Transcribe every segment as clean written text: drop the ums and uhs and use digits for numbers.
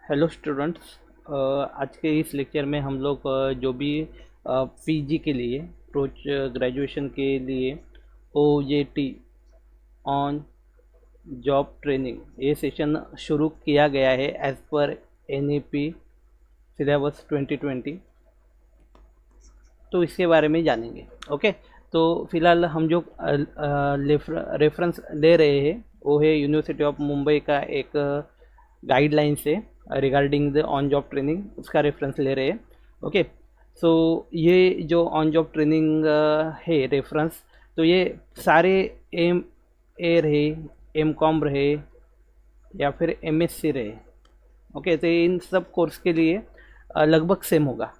Hello students. आज के इस लेक्चर में हम लोग जो भी पीजी के लिए पोस्ट ग्रेजुएशन के लिए ओजेटी ऑन जॉब ट्रेनिंग ये सेशन शुरू किया गया है एज पर एनईपी सिलेबस 2020। तो इसके बारे में जानेंगे। ओके, तो फिलहाल हम जो रेफरेंस ले रहे हैं वो है यूनिवर्सिटी ऑफ मुंबई का एक गाइडलाइन से regarding the on job training, उसका रेफरेंस ले रहे हैं। ओके, सो ये जो ऑन जॉब ट्रेनिंग है रेफरेंस, तो ये सारे एम ए रहे, एम कॉम रहे या फिर एमएससी रहे, ओके, तो इन सब कोर्स के लिए लगभग सेम होगा।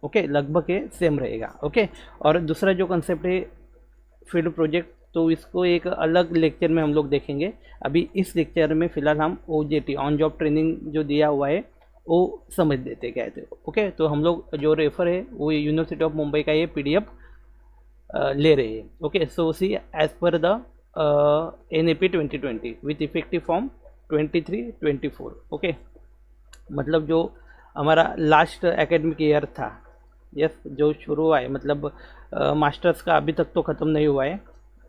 ओके, लगभग ये सेम रहेगा। ओके, और दूसरा जो कंसेप्ट है फील्ड प्रोजेक्ट, तो इसको एक अलग लेक्चर में हम लोग देखेंगे। अभी इस लेक्चर में फ़िलहाल हम ओजेटी ऑन जॉब ट्रेनिंग जो दिया हुआ है वो समझ लेते क्या है। ओके, तो हम लोग जो रेफर है वो यूनिवर्सिटी ऑफ मुंबई का ये पीडीएफ ले रहे हैं। Okay, so see as per the NAP 2020 with effective form 23-24। Okay, मतलब जो हमारा लास्ट एकेडमिक ईयर था, यस, जो शुरू हुआ है, मतलब मास्टर्स का अभी तक तो ख़त्म नहीं हुआ है।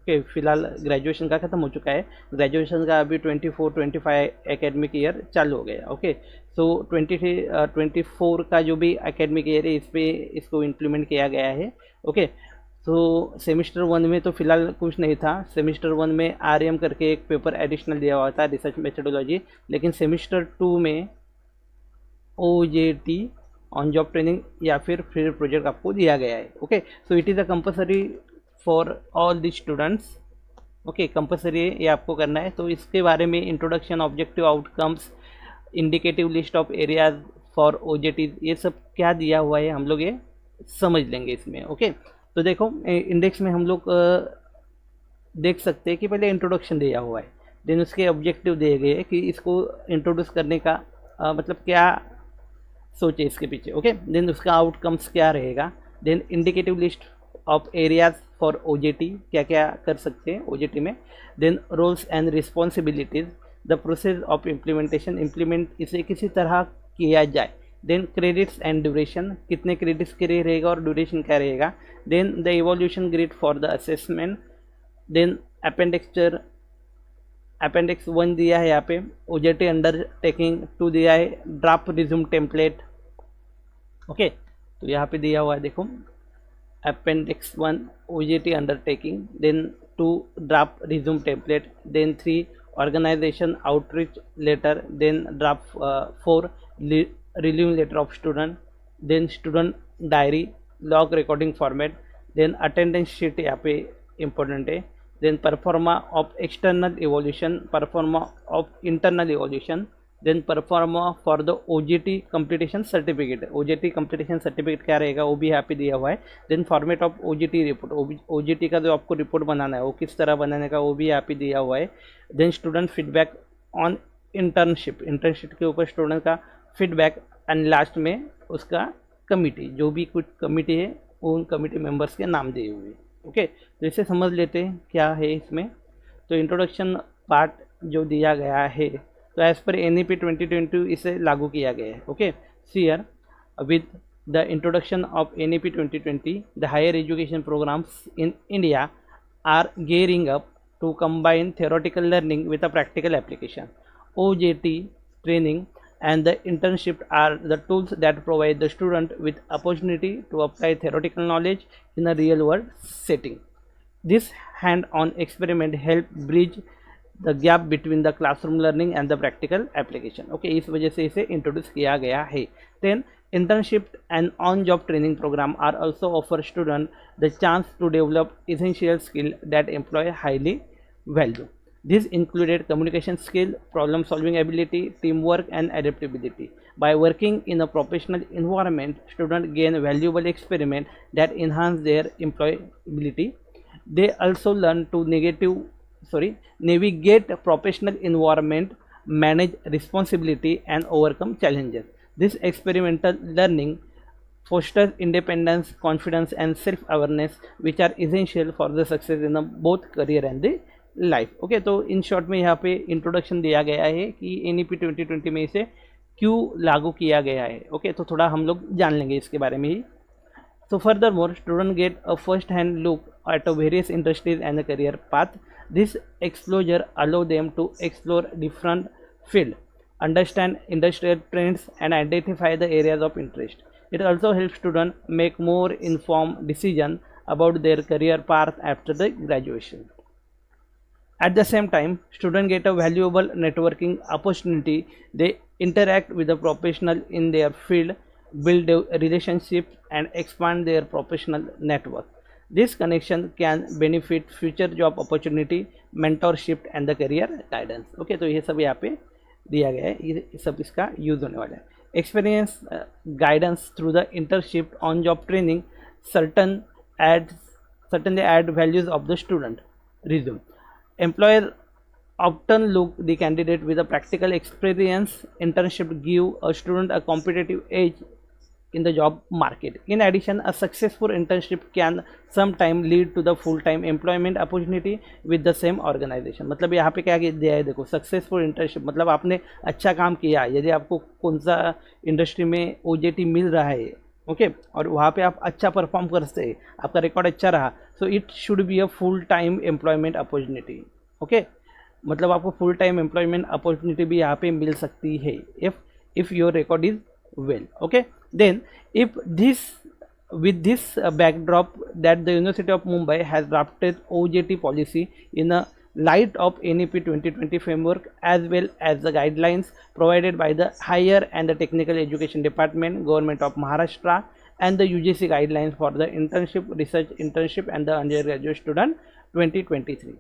ओके, फिलहाल ग्रेजुएशन का ख़त्म हो चुका है, ग्रेजुएशन का अभी 24-25 एकेडमिक ईयर चालू हो गया। ओके, सो 24 का जो भी एकेडमिक ईयर है इस पर इसको इम्प्लीमेंट किया गया है। ओके, तो सेमिस्टर 1 में तो फिलहाल कुछ नहीं था। सेमिस्टर 1 में RM करके एक पेपर एडिशनल दिया हुआ था, रिसर्च मेथडोलॉजी, लेकिन सेमिस्टर 2 में OJT ऑन जॉब ट्रेनिंग या फिर फील्ड प्रोजेक्ट आपको दिया गया है। Okay, so it is a compulsory for all the students. Okay, compulsory है, ये आपको करना है। तो इसके बारे में introduction, objective, outcomes, indicative list of areas for OJT, ये सब क्या दिया हुआ है हम लोग ये समझ लेंगे इसमें। ओके, तो देखो इंडेक्स में हम लोग देख सकते हैं कि पहले इंट्रोडक्शन दिया हुआ है, देन उसके ऑब्जेक्टिव दिए गए कि इसको इंट्रोड्यूस करने का मतलब क्या सोचे इसके पीछे। ओके, देन उसका आउटकम्स क्या रहेगा, then indicative list of areas for OJT, क्या क्या कर सकते हैं OJT में, then roles and responsibilities, the process of implementation, implement इसे किसी तरह किया जाए, देन क्रेडिट्स एंड ड्यूरेशन, कितने क्रेडिट्स के लिए रहेगा और ड्यूरेशन क्या रहेगा, then the evolution grid for the assessment, then appendix 1 दिया है यहाँ पे, OJT अंडरटेकिंग 2 दिया है, ड्राफ्ट रिज्यूम टेम्पलेट। ओके, तो यहाँ पे दिया हुआ है, देखो appendix 1 OJT undertaking, then 2 draft resume template, then 3 organisation outreach letter, then draft 4 relieve letter of student, then student diary, log recording format, then attendance sheet यहाँ पे इम्पोर्टेंट है, then proforma of external evolution, proforma of internal evolution, then proforma for the OJT completion certificate, OJT completion certificate क्या रहेगा वो भी यहाँ पे दिया हुआ है, then format of OJT report, OJT का जो आपको रिपोर्ट बनाना है वो किस तरह बनाने का वो भी यहाँ पे दिया हुआ है, then student feedback on internship, internship के ऊपर स्टूडेंट का फीडबैक, एंड लास्ट में उसका कमिटी, जो भी कुछ कमिटी है उन कमिटी मेंबर्स के नाम दिए हुए। ओके, तो इसे समझ लेते हैं क्या है इसमें। तो इंट्रोडक्शन पार्ट जो दिया गया है, तो एज पर NEP 2020 इसे लागू किया गया है। Okay, see here with the introduction of NEP 2020 the higher education programs in India are gearing up to combine theoretical learning with a practical application. OJT training and the internship are the tools that provide the student with opportunity to apply theoretical knowledge in a real world setting. This hand-on experiment help bridge the gap between the classroom learning and the practical application. Okay, इस वजह से इसे introduce किया गया है। Then internship and on-job training program are also offer student the chance to develop essential skill that employer highly value. This included communication skill, problem solving ability, teamwork and adaptability. By working in a professional environment, students gain valuable experiment that enhance their employability. They also learn to navigate professional environment, manage responsibility and overcome challenges. This experimental learning fosters independence, confidence and self-awareness, which are essential for the success in both career and the life. Okay, तो in short में यहाँ पे introduction दिया गया है कि NEP 2020 में इसे क्यों लागू किया गया है। ओके, तो थोड़ा हम लोग जान लेंगे इसके बारे में ही। So furthermore, students get a first-hand look at various industries and career path. This exposure allow them to explore different fields, understand industrial trends, and identify the areas of interest. It also helps students make more informed decisions about their career path after the graduation. At the same time, students get a valuable networking opportunity. They interact with the professional in their field, build relationships, and expand their professional network. This connection can benefit future job opportunity, mentorship, and the career guidance. Okay, तो ये सब यहाँ पे दिया गया है, ये सब इसका यूज होने वाला है. Experience guidance through the internship, on job training, certainly add values of the student resume. Employer often look the candidate with a practical experience. Internship give a student a competitive edge in the job market. In addition, a successful internship can sometime lead to the full-time employment opportunity with the same organization. मतलब यहाँ पे क्या दिया है, देखो, successful internship मतलब आपने अच्छा काम किया, यदि आपको कौन सा इंडस्ट्री में OJT मिल रहा है, ओके, और वहाँ पे आप अच्छा परफॉर्म करते हैं, आपका रिकॉर्ड अच्छा रहा, so it should be a full time employment opportunity. Okay, मतलब आपको फुल टाइम एम्प्लॉयमेंट अपॉर्चुनिटी भी यहाँ पे मिल सकती है if your record is well. Okay, then if this with this backdrop that the University of Mumbai has drafted OJT policy in a light of NEP 2020 framework as well as the guidelines provided by the Higher and the Technical Education Department, Government of Maharashtra, and the UGC guidelines for the internship, research internship, and the undergraduate student 2023.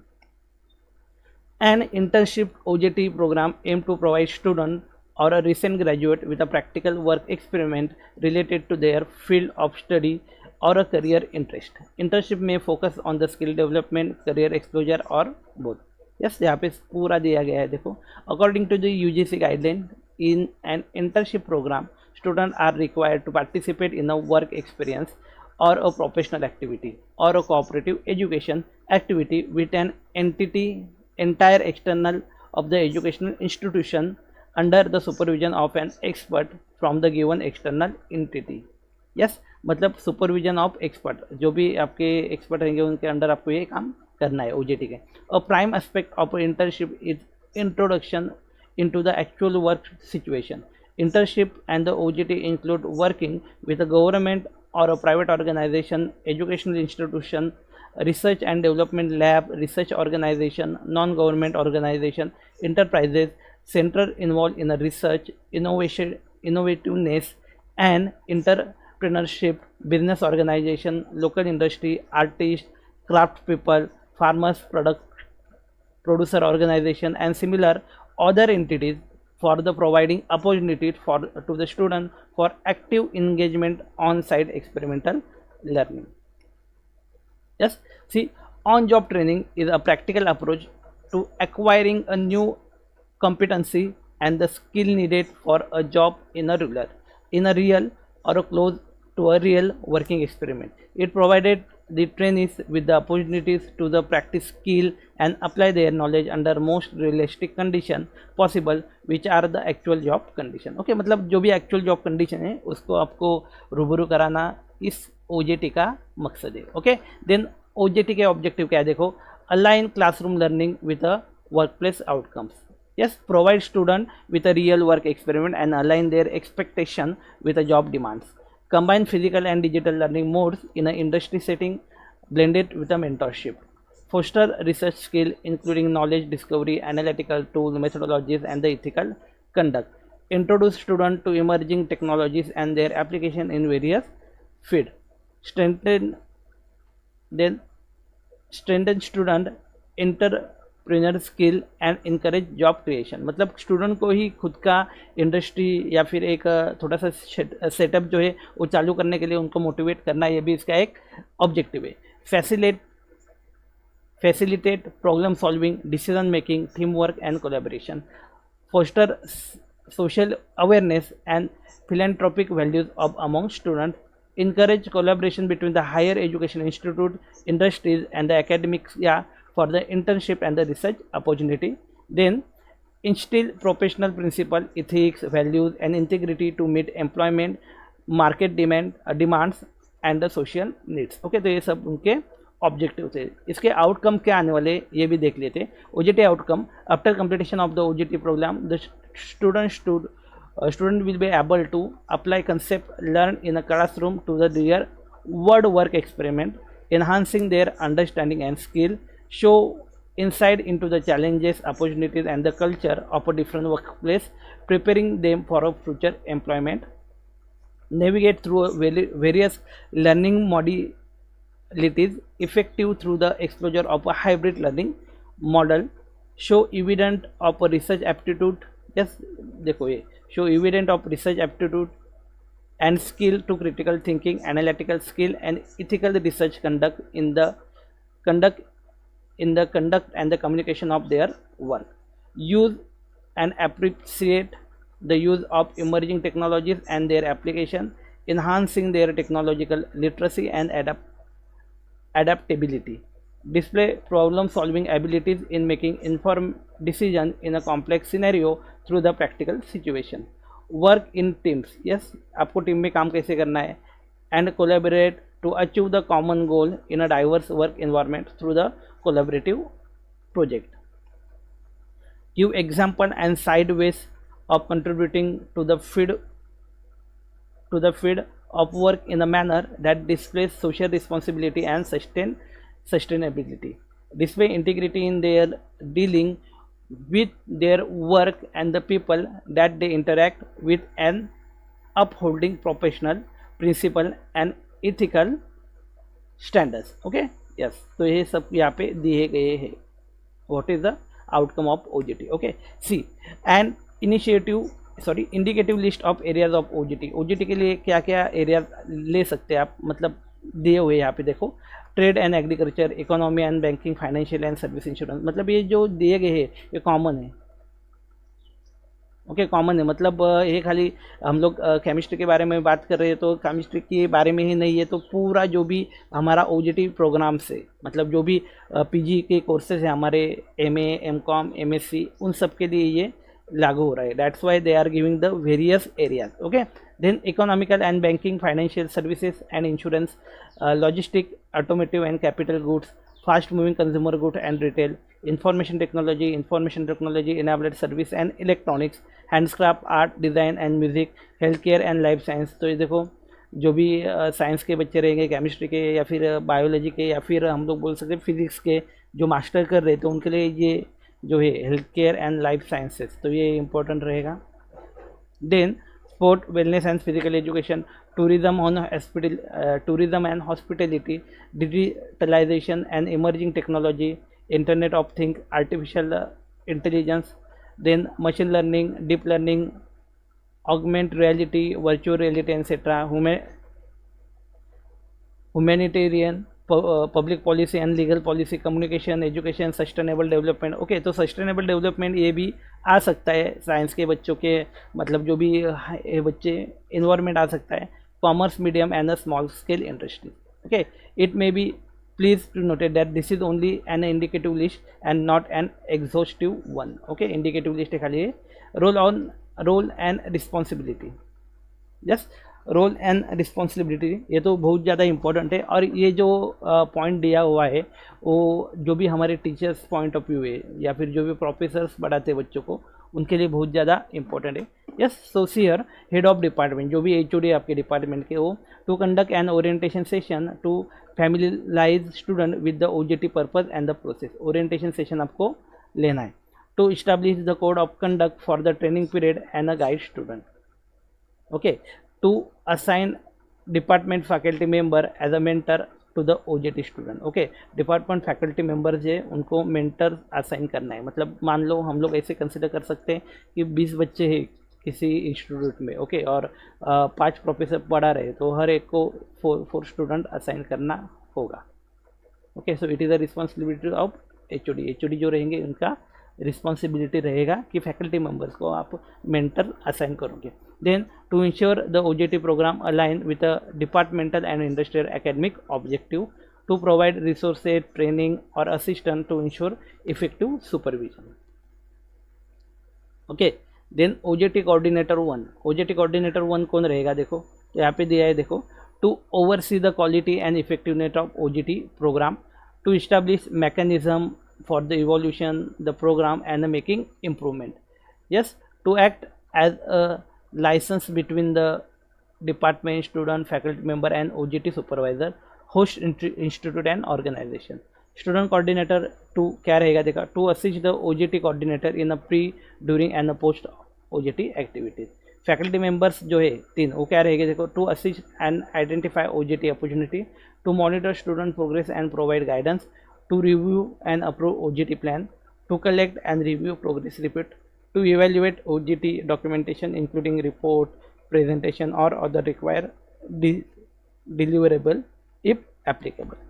An internship OJT program aimed to provide students or a recent graduate with a practical work experiment related to their field of study or a career interest. Internship may focus on the skill development, career exposure or both. Yes, यहाँ पे पूरा दिया गया है, देखो. According to the UGC guideline, in an internship program, students are required to participate in a work experience or a professional activity or a cooperative education activity with an entire external of the educational institution under the supervision of an expert from the given external entity. Yes, मतलब supervision of expert, जो भी आपके expert रहेंगे उनके under आपको ये काम करना है OJT के. A prime aspect of internship is introduction into the actual work situation. Internship and the OJT include working with a government or a private organization, educational institution, research and development lab, research organization, non-government organization, enterprises, center involved in a research, innovativeness and entrepreneurship, business organization, local industry, artists, craft people, farmers, producer organization, and similar other entities for the providing opportunity to the student for active engagement on-site experimental learning. Yes, see, on-job training is a practical approach to acquiring a new competency and the skill needed for a job in a real or a close to a real working experiment. It provided the trainees with the opportunities to the practice skill and apply their knowledge under most realistic condition possible, which are the actual job condition. Okay, मतलब जो भी actual job condition है उसको आपको रूबरू कराना इस OJT का मकसद है. ओके, देन OJT के ऑब्जेक्टिव क्या है, देखो, align classroom learning with a workplace outcomes. Yes, provide student with a real work experiment and align their expectation with the job demands. Combine physical and digital learning modes in an industry setting, blended with a mentorship. Foster research skill including knowledge discovery, analytical tools, methodologies, and the ethical conduct. Introduce students to emerging technologies and their application in various fields. Strengthen student entrepreneur skill and encourage job creation. मतलब student को ही खुद का industry या फिर एक थोड़ा सा setup जो है वो चालू करने के लिए उनको मोटिवेट करना, ये भी इसका एक ऑब्जेक्टिव है. Facilitate problem solving, decision making, team work and collaboration. Foster social awareness and philanthropic values of among students. Encourage collaboration between the higher education institute, industries, and the academics, for the internship and the research opportunity. Then instill professional principle, ethics, values and integrity to meet employment, market demands and the social needs. Okay, तो ये सब उनके objective थे. इसके outcome क्या आने वाले ये भी देख लेते. OJT outcome, after completion of the OJT program the student will be able to apply concept learned in a classroom to the their word work experiment, enhancing their understanding and skill, show insight into the challenges, opportunities and the culture of a different workplace, preparing them for a future employment, navigate through various learning modalities effective through the exposure of a hybrid learning model, show evident of a research aptitude. yes देखो ये show evident of research aptitude and skill to critical thinking, analytical skill and ethical research conduct and the communication of their work, use and appreciate the use of emerging technologies and their application, enhancing their technological literacy and adaptability, display problem solving abilities in making informed decisions in a complex scenario through the practical situation, work in teams. yes आपको team में काम कैसे करना है, and collaborate to achieve the common goal in a diverse work environment through the collaborative project, give example and side ways of contributing to the field of work in a manner that displays social responsibility and sustainability, display integrity in their dealing with their work and the people that they interact with, and upholding professional principle and ethical standards. Okay yes, तो ये सब यहाँ पे दिए गए हैं. What is the outcome of OJT. Okay, see and indicative list of areas of OJT के लिए क्या क्या एरिया ले सकते हैं आप, मतलब दिए हुए यहाँ पे देखो, trade and agriculture, economy and banking, financial and service insurance. मतलब ये जो दिए गए हैं ये कॉमन है. ओके, कॉमन है, मतलब ये खाली हम लोग केमिस्ट्री के बारे में बात कर रहे हैं तो केमिस्ट्री के बारे में ही नहीं है, तो पूरा जो भी हमारा OJT प्रोग्राम से, मतलब जो भी PG के कोर्सेज हैं हमारे, MA, MCOM, MSc, उन सब के लिए ये लागू हो रहा है. That's why they are giving the various areas. Okay, then economical and banking, financial services and insurance, logistic, automotive and capital goods, fast moving consumer good and retail, information technology enabled service and electronics, handicraft, art, design and music, healthcare and life science. तो ये देखो जो भी science के बच्चे रहेंगे, chemistry के या फिर बायोलॉजी के या फिर हम लोग बोल सकते हैं फिजिक्स के, जो मास्टर कर रहे थे उनके लिए ये जो है health care and life sciences, तो ये इम्पोर्टेंट रहेगा. Then sport, wellness and physical education, tourism and hospitality, digitalization and emerging technology, internet of things, artificial intelligence, then machine learning, deep learning, augmented reality, virtual reality, etc., humanitarian, public policy and legal policy, communication, education, sustainable development. Okay, तो sustainable development ये भी आ सकता है science के बच्चों के, मतलब जो भी बच्चे इन्वायरमेंट आ सकता है. Commerce medium and a small scale industry. Okay, it may be please to noted that this is only an indicative list and not an exhaustive one. Okay, indicative list है खाली. Role and responsibility. Yes, role and responsibility ये तो बहुत ज़्यादा important है. और ये जो पॉइंट दिया हुआ है वो जो भी हमारे टीचर्स पॉइंट ऑफ व्यू है या फिर जो भी प्रोफेसर्स पढ़ाते हैं बच्चों को, उनके लिए बहुत ज़्यादा इंपॉर्टेंट है. Yes, so here head of department, जो भी HOD आपके डिपार्टमेंट के हो, to conduct an orientation session to familiarize student with the OJT purpose and the process. Orientation session आपको लेना है. To establish the code of conduct for the training period and a guide student. Okay, to assign department faculty member as a mentor to the OJT student. Okay, department faculty member जो है उनको mentor assign करना है. मतलब मान लो हम लोग ऐसे कंसिडर कर सकते हैं कि 20 बच्चे हैं किसी इंस्टीट्यूट में. ओके, और 5 प्रोफेसर पढ़ा रहे, तो हर एक को 4 स्टूडेंट असाइन करना होगा. Okay, so it is the responsibility of HOD जो रहेंगे उनका रिस्पॉन्सिबिलिटी रहेगा कि फैकल्टी मेंबर्स को आप मेंटर असाइन करोगे. Then to ensure the OJT programme align with a departmental and industrial academic objective, to provide resources, training और assistant to ensure effective supervision. Okay. Then OJT coordinator 1, OJT coordinator 1 कौन रहेगा देखो, तो यहाँ पे दिया है देखो, to oversee the quality and effectiveness of OJT program, to establish mechanism for the evolution the program and making improvement. Yes, to act as a license between the department, student, faculty member and OJT supervisor, host institute and organization। Student coordinator two क्या रहेगा देखा, to assist the OJT coordinator in a pre, during and post OJT activities. Faculty members जो है 3 वो क्या रहेगा देखो, to assist and identify OJT opportunity, to monitor student progress and provide guidance, to review and approve OJT plan, to collect and review progress report, to evaluate OGT documentation including report, presentation or other required deliverable if applicable।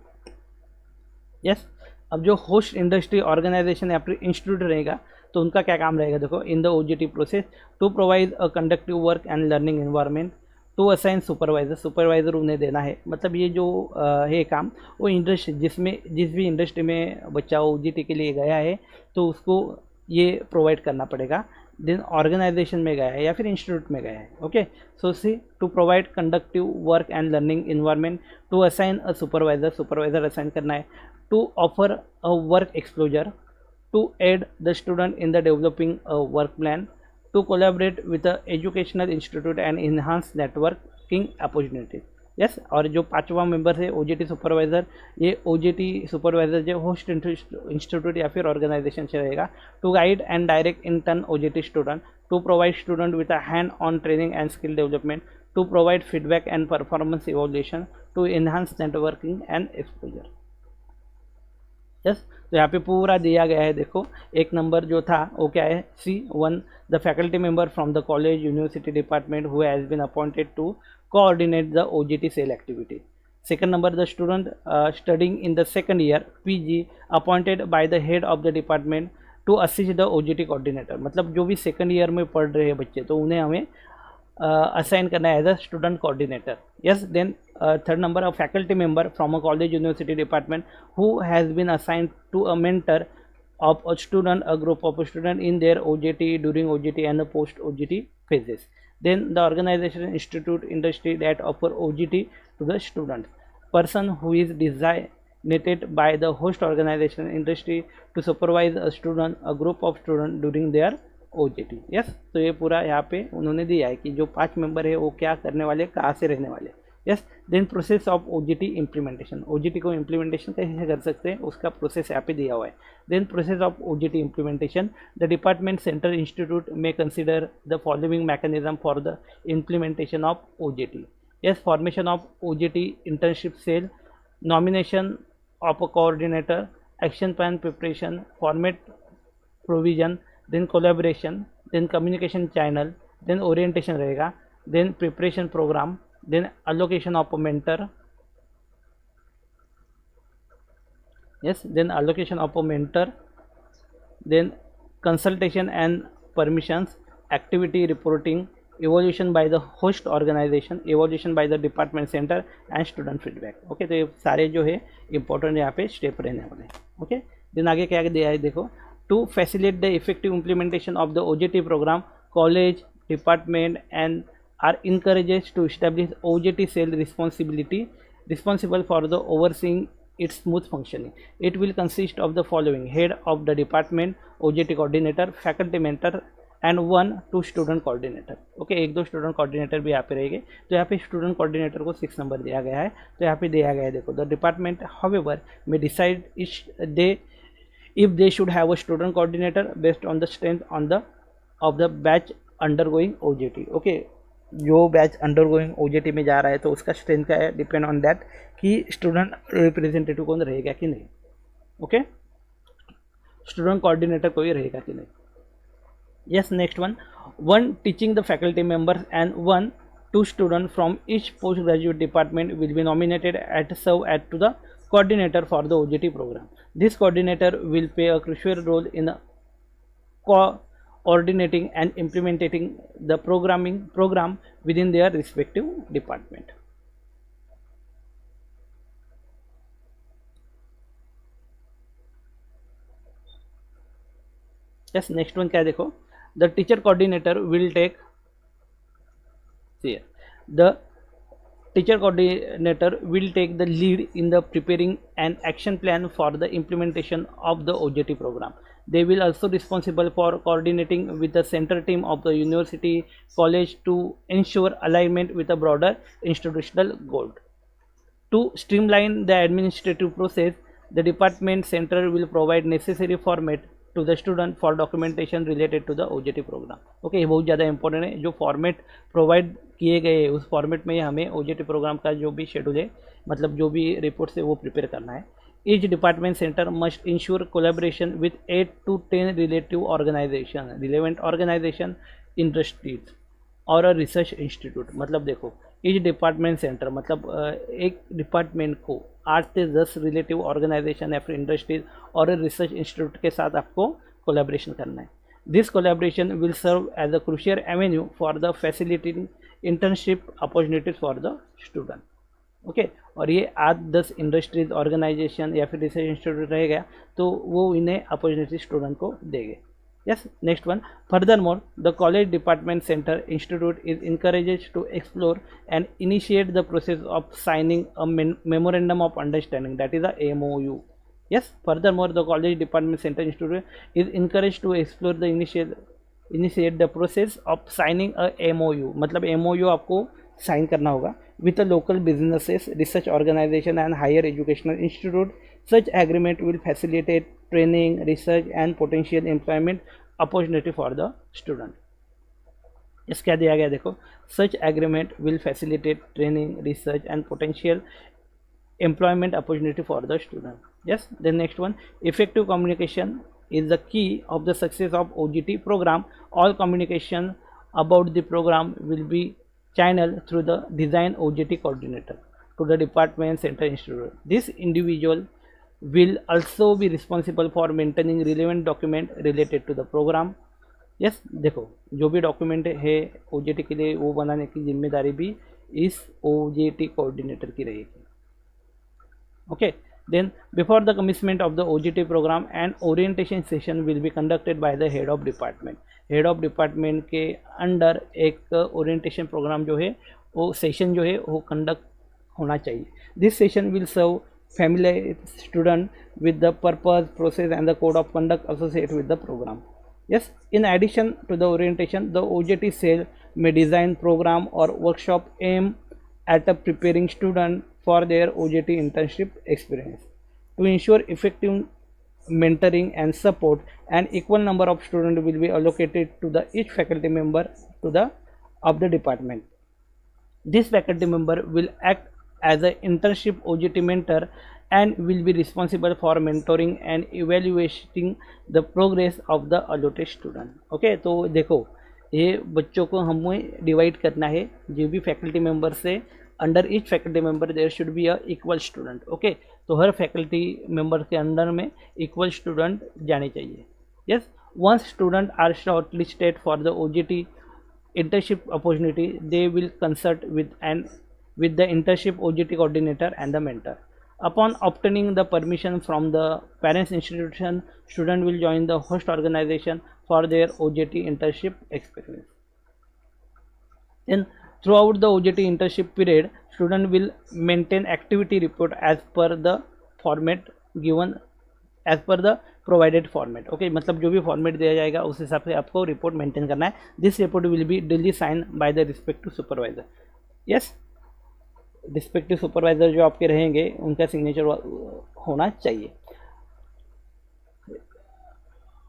yes, अब जो host industry organisation या फिर institute रहेगा तो उनका क्या काम रहेगा देखो, in the OJT process to provide a conductive work and learning environment, to assign supervisor, supervisor उन्हें देना है। मतलब ये जो है काम वो इंडस्ट्री जिस भी इंडस्ट्री में बच्चा ओजीटी के लिए गया है तो उसको ये प्रोवाइड करना पड़ेगा। देन ऑर्गेनाइजेशन में गया है या फिर इंस्टीट्यूट में गया है। Okay, so see to provide conductive work and learning environment, to assign a supervisor, supervisor assign करना है, to offer a work exposure, to aid the student in the developing a work plan, to collaborate with the educational institute and enhance networking opportunities. Yes, और जो 5वां member है OJT supervisor, ये OJT supervisor जो host institute या फिर organization से रहेगा, to guide and direct intern OJT student, to provide student with a hand on training and skill development, to provide feedback and performance evolution, to enhance networking and exposure. Yes, तो यहाँ पे पूरा दिया गया है देखो। एक नंबर जो था वो क्या है, C1, the faculty member from the college university department who has been appointed to coordinate the OJT cell activity। Second number, the student studying in the second year PG appointed by the head of the department to assist the OJT coordinator। मतलब जो भी second year में पढ़ रहे हैं बच्चे तो उन्हें हमें असाइन करना है as a student coordinator. Yes, then third number, a faculty member from a college university department who has been assigned to a mentor of a student, a group of student in their OJT, during OJT and the post OJT phases। Then the organization, institute, industry that offer OJT to the student, person who is designated by the host organization industry to supervise a student, a group of student during their OJT। Yes, तो ये पूरा यहाँ पे उन्होंने दिया है कि जो 5 मेंबर है वो क्या करने वाले, कहाँ से रहने वाले। Yes, then process of OJT implementation, OJT को इम्प्लीमेंटेशन कैसे कर सकते हैं उसका प्रोसेस यहाँ पे दिया हुआ है। Then process of OJT implementation, the department centre institute में consider the following mechanism for the implementation of OJT. Yes, formation of OJT internship cell, nomination of a coordinator, action plan preparation, format provision, then collaboration, then communication channel, then orientation रहेगा, then preparation programme, then allocation of a mentor। yes, then allocation of a mentor, then consultation and permissions, activity reporting, evaluation by the host organization, evaluation by the department center and student feedback। Okay, तो ये सारे जो है important यहाँ पे step रहने वाले हैं। ओके, देन आगे क्या दिया है देखो, to facilitate the effective implementation of the OJT program, college department and are encouraged to establish OJT cell responsible for the overseeing its smooth functioning। It will consist of the following: head of the department, OJT coordinator, faculty mentor and 1-2 student coordinator। Okay, 1-2 student coordinator भी यहाँ पे रहेंगे। तो यहाँ पे student coordinator को 6 number दिया गया है। तो यहाँ पे दिया गया है देखो, the department however may decide if they should have a student coordinator based on the strength of the batch undergoing OJT। Okay, जो बैच अंडरगोइंग ओजेटी में जा रहा है तो उसका स्ट्रेंथ क्या है, डिपेंड ऑन दैट कि स्टूडेंट रिप्रेजेंटेटिव कौन रहेगा कि नहीं। ओके, स्टूडेंट कोऑर्डिनेटर कोई रहेगा कि नहीं। Yes, next one teaching the faculty members and 1-2 student from each post graduate department will be nominated at serve at to the coordinator for the OJT program। This coordinator will play a crucial role in coordinating and implementing the program within their respective department। Yes, next one क्या देखो, The teacher coordinator will take here. The teacher coordinator will take the lead in the preparing an action plan for the implementation of the OJT program. They will also responsible for coordinating with the center team of the university college to ensure alignment with a broader institutional goal. To streamline the administrative process, the department center will provide necessary format to the student for documentation related to the OJT program. Okay, ये बहुत ज़्यादा important है. जो format provide किए गए उस format में हमें OJT प्रोग्राम का जो भी शेड्यूल है, मतलब जो भी रिपोर्ट्स है वो प्रिपेयर करना है. Each department center must ensure collaboration with 8 to 10 relevant organization, industries और रिसर्च इंस्टीट्यूट. मतलब देखो, इच डिपार्टमेंट सेंटर मतलब एक डिपार्टमेंट को 8 से 10 रिलेटिव ऑर्गेनाइजेशन या फिर इंडस्ट्रीज और रिसर्च इंस्टीट्यूट के साथ आपको कोलैबोरेशन करना है. This collaboration will serve as a crucial avenue for the facilitating internship opportunities for the student. Okay, और ये 8-10 इंडस्ट्रीज ऑर्गेनाइजेशन या फिर रिसर्च इंस्टीट्यूट रहेगा तो वो इन्हें अपॉर्चुनिटी स्टूडेंट को देंगे. Yes, next one. Furthermore, the college department center institute is encouraged to explore and initiate the process of signing a memorandum of understanding, that is a MOU. Yes, furthermore, the college department center institute is encouraged to explore the initiate the process of signing a MOU. मतलब MOU आपको sign करना होगा with the local businesses, research organization and higher educational institute. Such agreement will facilitate training, research and potential employment opportunity for the student. इस क्या दिया गया देखो, such agreement will facilitate training, research and potential employment opportunity for the student. Yes, the next one, effective communication is the key of the success of OJT program. All communication about the program will be channeled through the design OJT coordinator to the department center institute. This individual will also be responsible for maintaining relevant document related to the program. Yes, देखो जो भी document है OJT के लिए वो बनाने की जिम्मेदारी भी इस OJT कोऑर्डिनेटर की रहेगी. Okay, then before the commencement of the OJT program, an orientation session will be conducted by the head of department. Head of department के अंडर एक ओरिएंटेशन प्रोग्राम जो है वो सेशन जो है वो कंडक्ट होना चाहिए. This session will serve familiarize student with the purpose, process and the code of conduct associated with the program. Yes, in addition to the orientation, the OJT cell may design program or workshop aimed at preparing student for their OJT internship experience. To ensure effective mentoring and support, an equal number of students will be allocated to the each faculty member of the department. This faculty member will act as an internship OJT mentor and will be responsible for mentoring and evaluating the progress of the allotted student. Okay, तो देखो ये बच्चों को हमें divide करना है. जो भी फैकल्टी मेंबर से under each faculty member there should be a equal student. Okay, तो हर फैकल्टी मेंबर के अंडर में इक्वल स्टूडेंट जाने चाहिए. Yes, once student are shortlisted for the OJT internship opportunity, they will consult with the internship OJT coordinator and the mentor. Upon obtaining the permission from the parents institution, student will join the host organization for their OJT internship experience. Then throughout the OJT internship period, student will maintain activity report as per the format given, as per the provided format. Okay, मतलब जो भी format दिया जाएगा उस हिसाब से आपको report maintain करना है. This report will be daily sign by the respective supervisor. Yes, respective supervisor जो आपके रहेंगे उनका सिग्नेचर होना चाहिए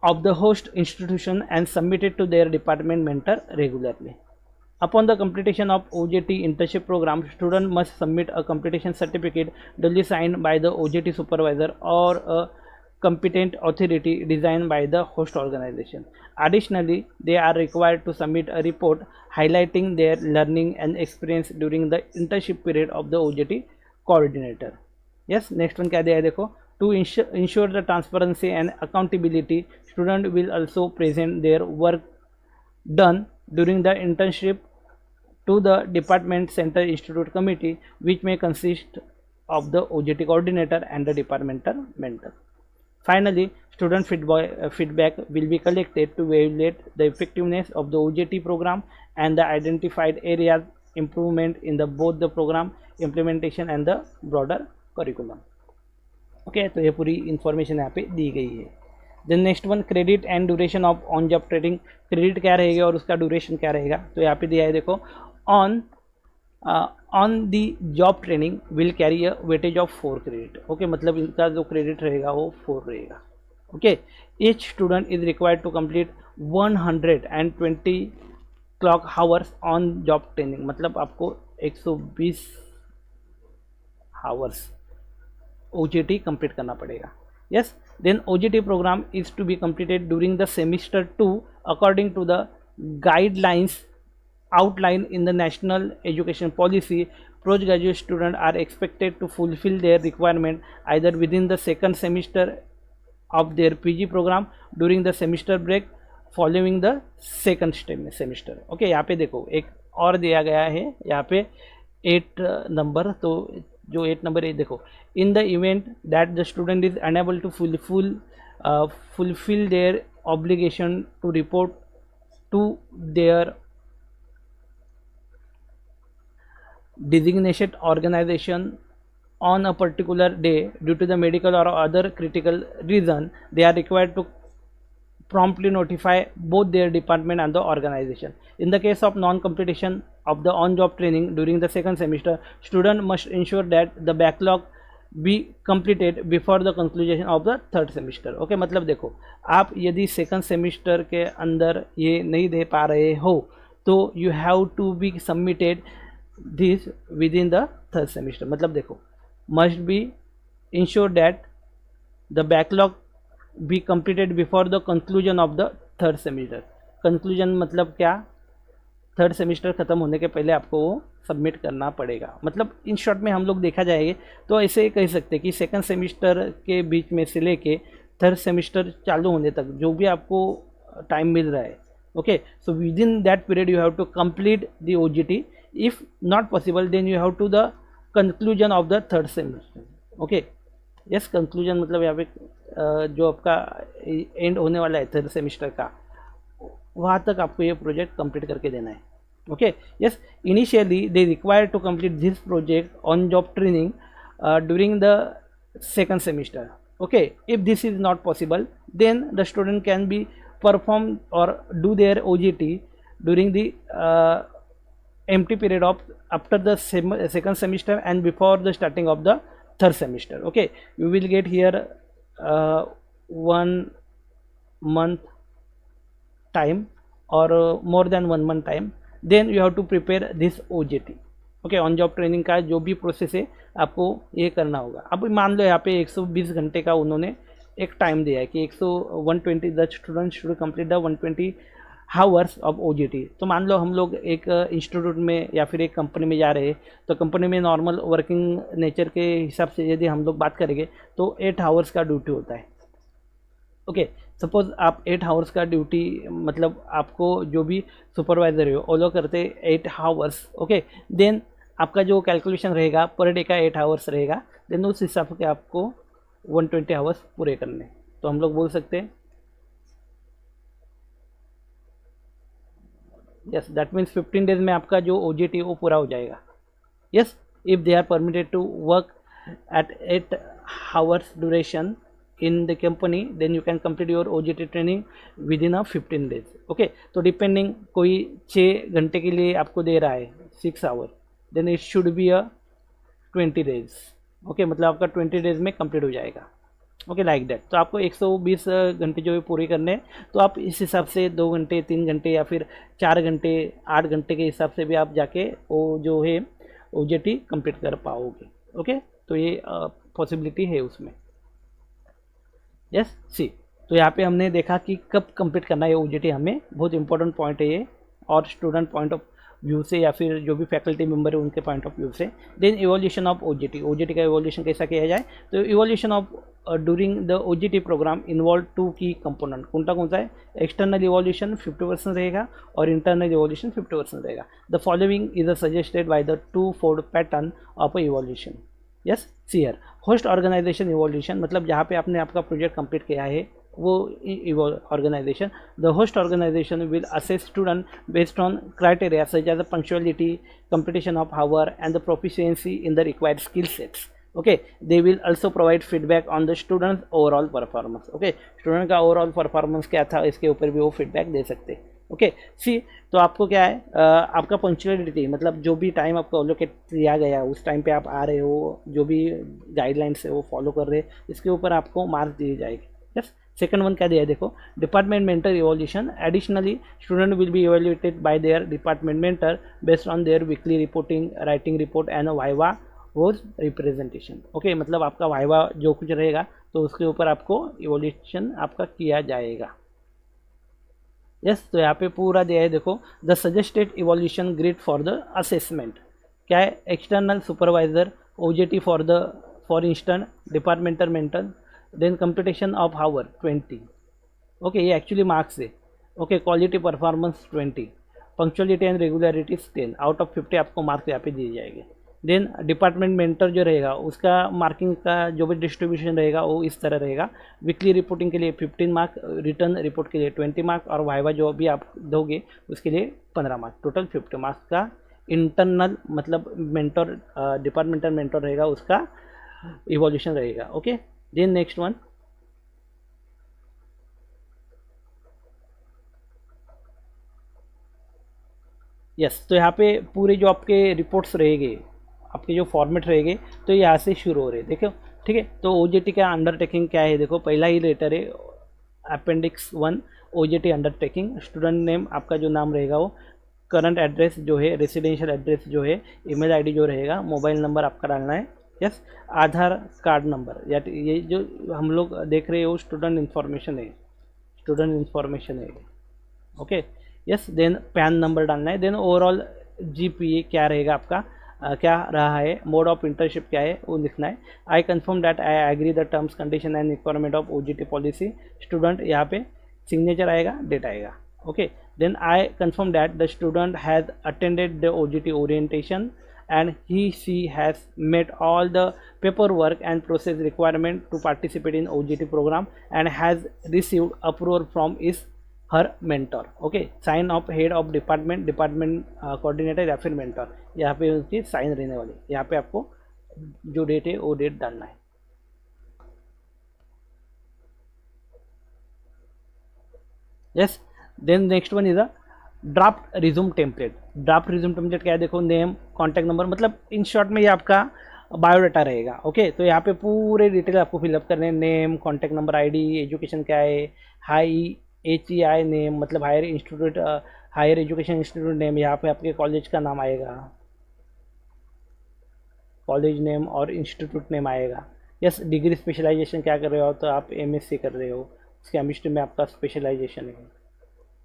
of the host institution and submitted to their department mentor regularly. Upon the completion of OJT internship program, student must submit a completion certificate duly signed by the OJT supervisor or a competent authority designed by the host organization. Additionally, they are required to submit a report highlighting their learning and experience during the internship period of the OJT coordinator. Yes, next one क्या दिया है देखो. To ensure the transparency and accountability, student will also present their work done during the internship to the department center institute committee, which may consist of the OJT coordinator and the departmental mentor. Finally, student feedback will be collected to evaluate the effectiveness of the OJT program and the identified areas improvement in the both the program implementation and the broader curriculum. Okay, तो ये पूरी information यहाँ पे दी गई है. Then next one, credit and duration of on job training. Credit क्या रहेगा और उसका ड्यूरेशन क्या रहेगा. तो यहाँ पे दिया है देखो, on the job training will carry a weightage of 4 credit. Okay, मतलब इनका जो क्रेडिट रहेगा वो 4 रहेगा. Okay, each student is required to complete 120 clock hours on job training. मतलब आपको 120 हावर्स OJT कंप्लीट करना पड़ेगा. Yes, then OJT program is to be completed during the semester 2 according to the guidelines outlined in the national education policy. Postgraduate students are expected to fulfill their requirement either within the second semester of their PG program during the semester break following the second semester. Okay, यहाँ पे देखो एक और दिया गया है यहाँ पे 8 नंबर. तो जो 8 नंबर है देखो, in the event that the student is unable to fulfill their obligation to report to their designated organization on a particular day due to the medical or other critical reason, they are required to promptly notify both their department and the organization. In the case of non-completion of the on-job training during the second semester, student must ensure that the backlog be completed before the conclusion of the third semester. Okay, मतलब देखो, आप यदि second semester के अंदर ये नहीं दे पा रहे हो तो you have to be submitted this within the third semester. मतलब देखो, must be ensure that the backlog be completed before the conclusion of the third semester. Conclusion मतलब क्या, थर्ड सेमिस्टर ख़त्म होने के पहले आपको वो सबमिट करना पड़ेगा. मतलब इन शॉर्ट में हम लोग देखा जाएगा तो ऐसे कह सकते हैं कि सेकंड सेमिस्टर के बीच में से लेके थर्ड सेमिस्टर चालू होने तक जो भी आपको टाइम मिल रहा है. Okay, so within that period you have to complete the OJT. If not possible then you have to the conclusion of the third semester. Okay, yes, conclusion मतलब यहाँ पे जो आपका एंड होने वाला है थर्ड सेमिस्टर का, वहाँ तक आपको ये प्रोजेक्ट कंप्लीट करके देना है. Okay, yes, initially they require to complete this project on job training during the second semester. Okay, if this is not possible then the student can be perform और do their OJT during the empty period of after the second semester and before the starting of the third semester. Okay, you will get here 1 month time or more than 1 month time. Then you have to prepare this OJT. Okay, on job training का जो भी process है आपको ये करना होगा. अब मान लो यहाँ पे 120 घंटे का उन्होंने एक टाइम दिया है कि 120 the student should complete the 120 hours of OJT. तो मान लो हम लोग एक इंस्टीट्यूट में या फिर एक कंपनी में जा रहे हैं, तो कंपनी में नॉर्मल वर्किंग नेचर के हिसाब से यदि हम लोग बात करेंगे तो 8 हावर्स का ड्यूटी होता है. ओके, सपोज आप 8 हावर्स का ड्यूटी मतलब आपको जो भी सुपरवाइज़र है ऑलो करते 8 हावर्स. ओके, देन आपका जो कैलकुलेशन रहेगा पर डे का 8 हावर्स रहेगा, देन उस हिसाब से आपको 120 हावर्स पूरे करने. तो हम लोग बोल सकते हैं यस, दैट मीन्स 15 डेज में आपका जो OJT वो पूरा हो जाएगा. Yes, if they are permitted to work at 8 hours duration in the company then you can complete your OJT training within a 15 days. Okay, तो डिपेंडिंग कोई 6 घंटे के लिए आपको दे रहा है 6 hour, then it should be a 20 days. Okay, मतलब आपका 20 डेज में कंप्लीट हो जाएगा. Okay, like that. तो आपको 120 घंटे जो है पूरे करने हैं, तो आप इस हिसाब से 2 घंटे 3 घंटे या फिर 4 घंटे 8 घंटे के हिसाब से भी आप जाके वो जो है OJT कंप्लीट कर पाओगे. ओके, तो ये पॉसिबिलिटी है उसमें. यस, सी, तो यहाँ पे हमने देखा कि कब कंप्लीट करना है OJT, हमें बहुत इंपॉर्टेंट पॉइंट है ये, और स्टूडेंट पॉइंट ऑफ व्यू से या फिर जो भी फैकल्टी मेंबर है उनके पॉइंट ऑफ व्यू से. देन इवोल्यूशन ऑफ OJT का इवोल्यूशन कैसा किया जाए. तो evolution of during the OJT program involve 2 key component. कौन सा है, एक्सटर्नल इवोल्यूशन 50% रहेगा और इंटरनल इवोल्यूशन 50% रहेगा. The following is suggested by the 2-fold pattern of evolution. Yes see here host organization evolution, मतलब जहाँ पे आपने आपका प्रोजेक्ट कंप्लीट किया है वो organization, the host organization will assess student based on criteria such as punctuality, completion of hour and the proficiency in the required skill sets. Okay, they will also provide feedback on the students overall performance. Okay, student का overall performance क्या था इसके ऊपर भी वो feedback दे सकते हैं. Okay सी, तो आपको क्या है आपका पंक्चुअलिटी, मतलब जो भी टाइम आपको अलोकेट किया गया उस टाइम पे आप आ रहे हो, जो भी गाइडलाइंस है वो फॉलो कर रहे हैं, इसके ऊपर आपको मार्क्स दिए जाएंगे. यस, सेकंड वन क्या दिया है देखो, department mentor evolution. Additionally student will be evaluated by their department mentor based on their weekly reporting, writing report and viva rose representation. Okay, मतलब आपका वाइवा जो कुछ रहेगा तो उसके ऊपर आपको इवोल्यूशन आपका किया जाएगा. यस, तो यहाँ पे पूरा दिया है देखो, the suggested evolution grid for the assessment क्या है, external supervisor, OJT for instant departmental mentor, then competition of hour 20. Okay, ये एक्चुअली मार्क्स है. Okay, quality performance 20, punctuality and regularities 10 out of 50 आपको मार्क्स यहाँ पे दिए जाएंगे. देन डिपार्टमेंट मेंटर जो रहेगा उसका मार्किंग का जो भी डिस्ट्रीब्यूशन रहेगा वो इस तरह रहेगा, वीकली रिपोर्टिंग के लिए 15 मार्क, रिटर्न रिपोर्ट के लिए 20 मार्क और वाइवा जो भी आप दोगे उसके लिए 15 मार्क, टोटल 50 मार्क्स का इंटरनल मतलब मेंटर डिपार्टमेंटल मेंटर रहेगा उसका इवोल्यूशन रहेगा. Okay, then next one, yes, तो यहाँ पे पूरे जो आपके रिपोर्ट्स रहेंगे, आपके जो फॉर्मेट रहेंगे तो यहाँ से शुरू हो रहे देखो. ठीक है, तो ओजेटी का अंडरटेकिंग क्या है देखो, पहला ही लेटर है appendix 1 OJT undertaking. Student name आपका जो नाम रहेगा वो, करंट एड्रेस जो है, रेसिडेंशियल एड्रेस जो है, ईमेल आईडी जो रहेगा, मोबाइल नंबर आपका डालना है. यस, आधार कार्ड नंबर, या ये जो हम लोग देख रहे हो स्टूडेंट इन्फॉर्मेशन है, स्टूडेंट इन्फॉर्मेशन है. Okay, yes, then PAN number डालना है. देन ओवरऑल जीपीए क्या रहेगा आपका, क्या रहा है, मोड ऑफ इंटर्नशिप क्या है वो लिखना है. I confirm that I agree the terms condition and requirement of OJT policy. Student यहाँ पे सिग्नेचर आएगा, डेट आएगा. Okay, then I confirm that the student has attended the OJT orientation and she has met all the paperwork and process requirement to participate in OJT program and has received approval from her mentor. Okay, sign of head of department coordinator या फिर mentor, यहाँ पे उसकी sign रहने वाली. यहाँ पे आपको जो डेट है वो डेट डालना है. Yes, then next one is a draft resume template. Draft resume template क्या है देखो, नेम, कॉन्टैक्ट नंबर, मतलब इन शॉर्ट में ये आपका बायोडाटा रहेगा. ओके, तो यहाँ पे पूरे डिटेल आपको फिलअप करने हैं, name, contact number, ID, education क्या है, HEI नेम मतलब higher institute, higher education institute name, यहाँ पे आपके कॉलेज का नाम आएगा, कॉलेज नेम और इंस्टीट्यूट नेम आएगा. यस, डिग्री स्पेशलाइजेशन क्या कर रहे हो, तो आप MSc कर रहे हो, केमिस्ट्री में आपका स्पेशलाइजेशन है.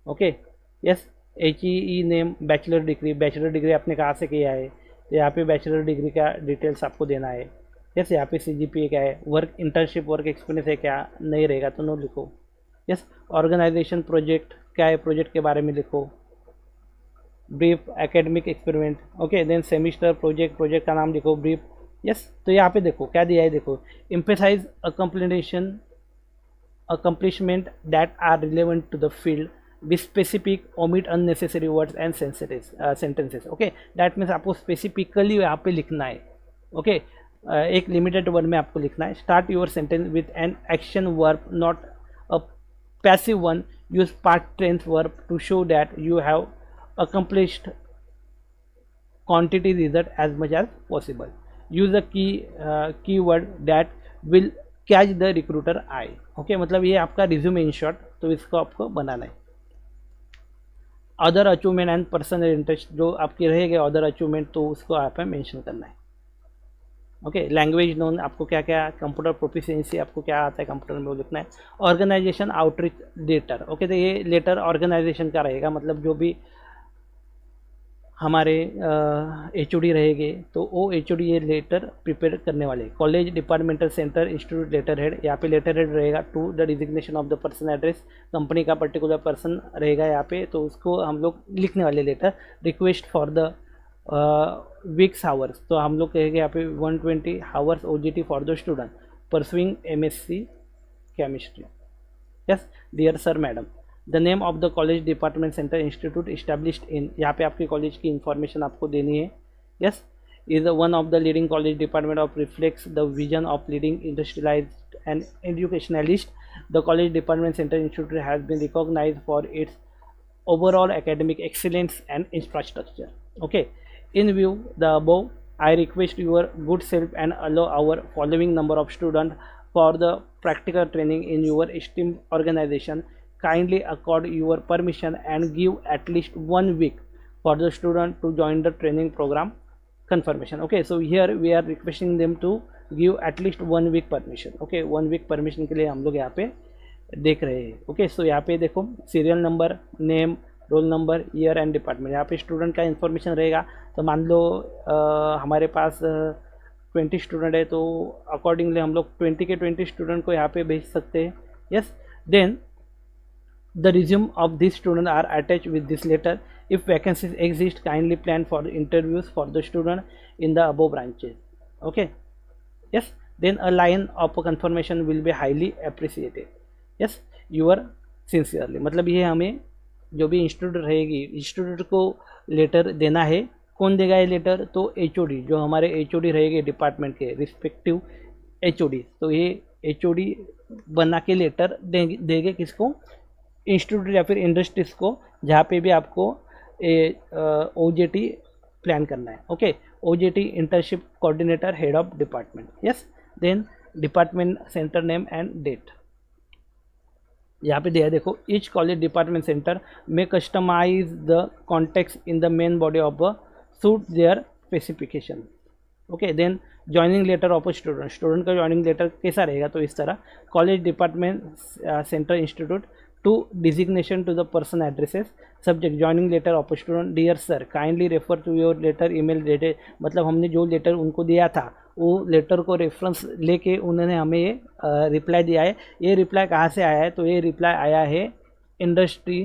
Okay, yes, HEE name, bachelor degree आपने कहाँ से किया है, तो यहाँ पे बैचलर डिग्री का डिटेल्स आपको देना है. यस, यहाँ पे CGPA क्या है, वर्क इंटर्नशिप वर्क एक्सपीरियंस है क्या, नहीं रहेगा तो नो लिखो. यस, ऑर्गेनाइजेशन प्रोजेक्ट क्या है, प्रोजेक्ट के बारे में लिखो. Brief academic experiment. Okay, then semester project का नाम लिखो, ब्रीफ. यस, तो यहाँ पे देखो क्या दिया है देखो, emphasise accomplishment that are relevant to the field, be specific, omit unnecessary words and sentences. Okay, that means आपको स्पेसिफिकली यहाँ पे लिखना है. ओके, एक लिमिटेड वर्ड में आपको लिखना है. Start your sentence with an action verb not a passive one. Use past tense verb to show that you have accomplished quantity result as much as possible. Use a keyword that will catch the recruiter I. Okay, मतलब ये आपका resume in short, तो इसको आपको बनाना है. Other achievement and personal interest जो आपके रहेंगे अदर अचीवमेंट, तो उसको आप मेंशन करना है. ओके, लैंग्वेज नोन आपको क्या क्या, कंप्यूटर प्रोफिशिएंसी आपको क्या आता है कंप्यूटर में वो लिखना है. Organisation outreach letter. ओके, तो ये लेटर ऑर्गेनाइजेशन का रहेगा, मतलब जो भी हमारे HOD रहेंगे तो वो HOD ये लेटर प्रिपेयर करने वाले. College departmental centre institute letter head, यहाँ पे लेटर हेड रहेगा. To the designation of the person address, company का पर्टिकुलर पर्सन रहेगा यहाँ पे, तो उसको हम लोग लिखने वाले letter. Request for the weeks hours, तो हम लोग कहेंगे यहाँ पे 120 hours OJT for the student pursuing MSc chemistry. Yes dear sir madam, the name of the college department centre institute established इन, यहाँ पे आपके कॉलेज की इंफॉर्मेशन आपको देनी है। Yes is one of the leading college department of reflects the vision of leading industrialized and educationalist. The college department center institute has been recognized for its overall academic excellence and infrastructure. Okay, in view the above, I request your good self and allow our following number of students for the practical training in your esteemed organization. Kindly accord your permission and give at least 1 week for the student to join the training program confirmation. Okay, so here we are requesting them to give at least 1 week permission. Okay, 1 week permission के लिए हम लोग यहाँ पे देख रहे हैं। Okay, सो यहाँ पे देखो serial number, name, roll number, year and department, यहाँ पे स्टूडेंट का इन्फॉर्मेशन रहेगा। तो मान लो हमारे पास 20 स्टूडेंट है, तो अकॉर्डिंगली हम लोग 20 के 20 स्टूडेंट को यहाँ पे भेज सकते हैं। Yes, then the resume of these students are attached with this letter. If vacancies exist, kindly plan for the interviews for the student in the above branches. Okay, yes, then a line of confirmation will be highly appreciated. Yes, your sincerely, मतलब ये हमें जो भी institute रहेगी, institute को letter देना है। कौन देगा ये लेटर? तो HOD, जो हमारे HOD रहेंगे डिपार्टमेंट के रिस्पेक्टिव HOD, तो ये HOD बना के लेटर देंगे किसको? इंस्टीट्यूट या फिर इंडस्ट्रीज को, जहाँ पे भी आपको OJT प्लान करना है। Okay, OJT internship coordinator head of department. Yes, then department centre name and date यहाँ पे दिया, देखो ईच कॉलेज डिपार्टमेंट सेंटर में customise the context in the main body of suit their specification. Okay, then joining letter of student, student का joining letter कैसा रहेगा? तो इस तरह, college department centre institute to designation to the person addresses, subject joining letter of student, dear sir kindly refer to your letter email dated, मतलब हमने जो letter उनको दिया था वो लेटर को रेफरेंस लेके उन्होंने हमें ये रिप्लाई दिया है। ये रिप्लाई कहाँ से आया है? तो ये रिप्लाई आया है इंडस्ट्री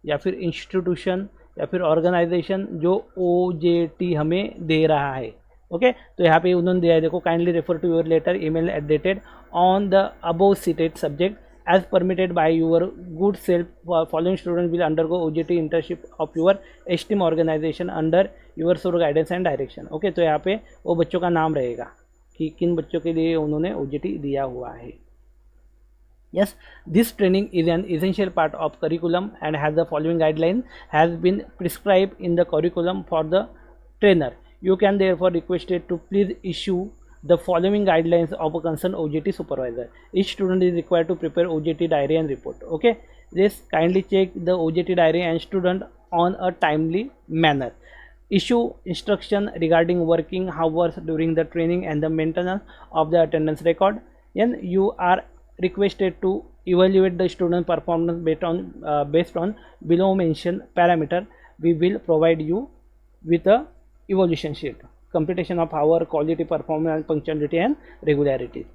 या फिर इंस्टीट्यूशन या फिर ऑर्गेनाइजेशन जो OJT हमें दे रहा है। ओके, तो यहाँ पे उन्होंने दिया है, देखो kindly refer to your letter email dated on the above cited subject as permitted by your good self. Following student will undergo OJT internship of your esteemed organization under your sole guidance and direction. Okay, तो यहाँ पे वो बच्चों का नाम रहेगा कि किन बच्चों के लिए उन्होंने OJT दिया हुआ है। Yes, this training is an essential part of curriculum and has the following guideline has been prescribed in the curriculum for the trainer. You can therefore requested to please issue the following guidelines of a concerned OJT supervisor. Each student is required to prepare OJT diary and report. Okay, this kindly check the OJT diary and student on a timely manner. Issue instruction regarding working hours during the training and the maintenance of the attendance record. And you are requested to evaluate the student performance based on below mentioned parameter. We will provide you with a evaluation sheet. Computation of our quality, performance, punctuality and regularity.